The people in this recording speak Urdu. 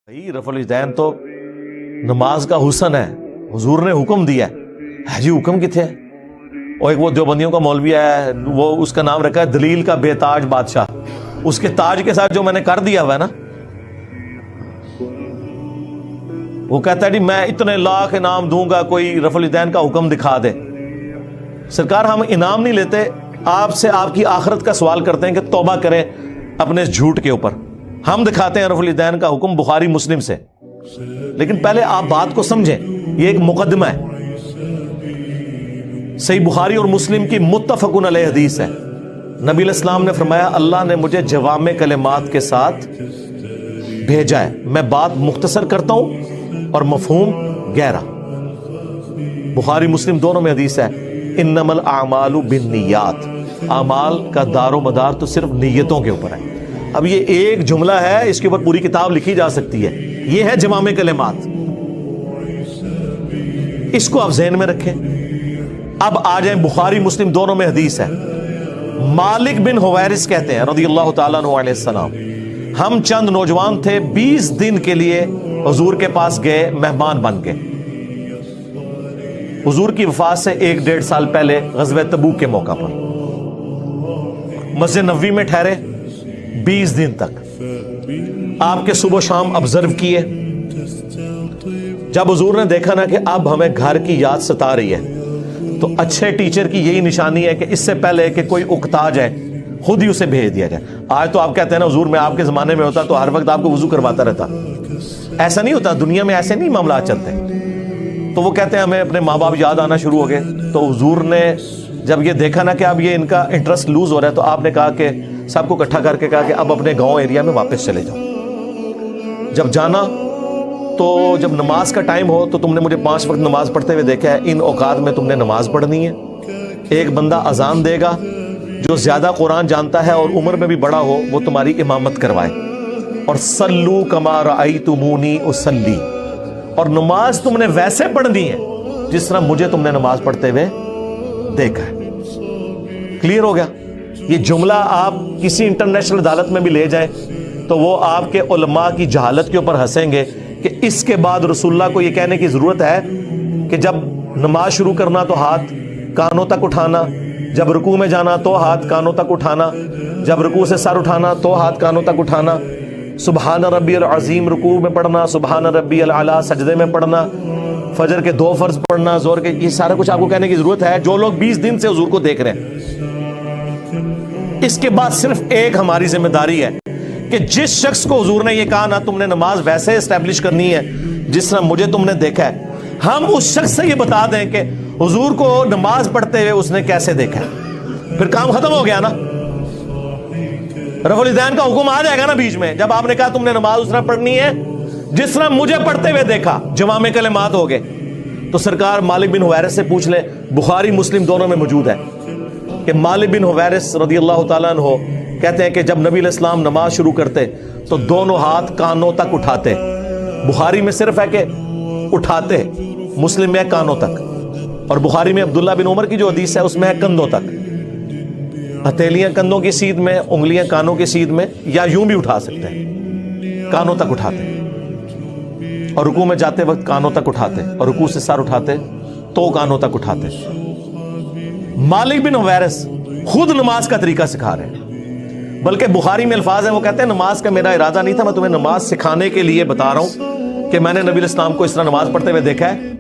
بھائی رفع الیدین تو نماز کا حسن ہے، حضور نے حکم دیا ہے جی، حکم کتنے ہے؟ اور ایک وہ دیوبندیوں کا مولوی ہے، وہ اس کا نام رکھا ہے دلیل کا بے تاج بادشاہ، اس کے تاج کے ساتھ جو میں نے کر دیا ہوا ہے نا، وہ کہتا ہے جی میں اتنے لاکھ انعام دوں گا کوئی رفع الیدین کا حکم دکھا دے۔ سرکار ہم انعام نہیں لیتے، آپ سے آپ کی آخرت کا سوال کرتے ہیں کہ توبہ کریں اپنے اس جھوٹ کے اوپر۔ ہم دکھاتے ہیں رفع الیدین کا حکم بخاری مسلم سے، لیکن پہلے آپ بات کو سمجھیں، یہ ایک مقدمہ ہے۔ صحیح بخاری اور مسلم کی متفق علیہ حدیث ہے، نبی علیہ السلام نے فرمایا اللہ نے مجھے جوامع کلمات کے ساتھ بھیجا ہے، میں بات مختصر کرتا ہوں اور مفہوم گہرا۔ بخاری مسلم دونوں میں حدیث ہے انما الاعمال بالنیات، اعمال کا دار و مدار تو صرف نیتوں کے اوپر ہے۔ اب یہ ایک جملہ ہے، اس کے اوپر پوری کتاب لکھی جا سکتی ہے، یہ ہے جوامع کلمات، اس کو آپ ذہن میں رکھیں۔ اب آ جائیں بخاری مسلم دونوں میں حدیث ہے، مالک بن حویرث کہتے ہیں رضی اللہ تعالیٰ عنہ علیہ السلام، ہم چند نوجوان تھے 20 دن کے لیے حضور کے پاس گئے مہمان بن کے، حضور کی وفات سے 1-1.5 سال پہلے غزوہ تبوک کے موقع پر مسجد نبوی میں ٹھہرے 20 دن تک، آپ کے صبح و شام آبزرو کیے۔ جب حضور نے دیکھا نا کہ اب ہمیں گھر کی یاد ستا رہی ہے، تو اچھے ٹیچر کی یہی نشانی ہے کہ اس سے پہلے کہ کوئی اکتا جائے خود ہی اسے بھیج دیا جائے۔ آج تو آپ کہتے ہیں نا حضور میں آپ کے زمانے میں ہوتا تو ہر وقت آپ کو وضو کرواتا رہتا، ایسا نہیں ہوتا، دنیا میں ایسے نہیں معاملات چلتے۔ تو وہ کہتے ہیں ہمیں اپنے ماں باپ یاد آنا شروع ہو گئے، تو حضور نے جب یہ دیکھا نا کہ اب یہ ان کا انٹرسٹ لوز ہو رہا ہے، تو آپ نے کہا کہ سب کو اکٹھا کر کے کہا کہ اب اپنے گاؤں ایریا میں واپس چلے جاؤ، جب جانا تو جب نماز کا ٹائم ہو تو تم نے مجھے 5 وقت نماز پڑھتے ہوئے دیکھا ہے، ان اوقات میں تم نے نماز پڑھنی ہے۔ ایک بندہ اذان دے گا جو زیادہ قرآن جانتا ہے اور عمر میں بھی بڑا ہو، وہ تمہاری امامت کروائے، اور صلو کما رأیتمونی اصلی، اور نماز تم نے ویسے پڑھنی ہے جس طرح مجھے تم نے نماز پڑھتے ہوئے دیکھا ہے۔ کلیئر ہو گیا؟ یہ جملہ آپ کسی انٹرنیشنل عدالت میں بھی لے جائیں تو وہ آپ کے علماء کی جہالت کے اوپر ہنسیں گے کہ اس کے بعد رسول اللہ کو یہ کہنے کی ضرورت ہے کہ جب نماز شروع کرنا تو ہاتھ کانوں تک اٹھانا، جب رکوع میں جانا تو ہاتھ کانوں تک اٹھانا، جب رکوع سے سر اٹھانا تو ہاتھ کانوں تک اٹھانا، سبحان ربی العظیم رکوع میں پڑھنا، سبحان ربی الاعلیٰ سجدے میں پڑھنا، فجر کے 2 فرض پڑھنا، زور کے، یہ سارا کچھ آپ کو کہنے کی ضرورت ہے جو لوگ 20 دن سے حضور کو دیکھ رہے ہیں۔ اس کے بعد صرف ایک ہماری ذمہ داری ہے کہ جس شخص کو حضور نے یہ کہا نا تم نے نماز ویسے اسٹیبلش کرنی ہے جس طرح مجھے تم نے دیکھا ہے، ہم اس شخص سے یہ بتا دیں کہ حضور کو نماز پڑھتے ہوئے اس نے کیسے دیکھا ہے، پھر کام ختم ہو گیا نا۔ رفع الیدین کا حکم آ جائے گا نا بیچ میں، جب آپ نے کہا تم نے نماز اس طرح پڑھنی ہے جس طرح مجھے پڑھتے ہوئے دیکھا، جوامع کلمات ہو گئے۔ تو سرکار مالک بن حویرث سے پوچھ لیں، بخاری مسلم دونوں میں موجود ہے کہ مالک بن حویرث رضی اللہ تعالیٰ عنہ کہتے ہیں کہ جب نبی علیہ السلام نماز شروع کرتے تو دونوں ہاتھ کانوں تک اٹھاتے، بخاری میں صرف ہے کہ اٹھاتے، مسلم میں ہے کانوں تک، اور بخاری میں عبداللہ بن عمر کی جو حدیث ہے اس میں ہے کندھوں تک، ہتھیلیاں کندھوں کی سیدھ میں، انگلیاں کانوں کی سیدھ میں، یا یوں بھی اٹھا سکتے ہیں، کانوں تک اٹھاتے، اور رکوع میں جاتے وقت کانوں تک اٹھاتے، اور رکوع سے سر اٹھاتے تو کانوں تک اٹھاتے۔ مالک بن حویرث خود نماز کا طریقہ سکھا رہے ہیں، بلکہ بخاری میں الفاظ ہیں، وہ کہتے ہیں نماز کا میرا ارادہ نہیں تھا، میں تمہیں نماز سکھانے کے لیے بتا رہا ہوں کہ میں نے نبی علیہ السلام کو اس طرح نماز پڑھتے ہوئے دیکھا ہے۔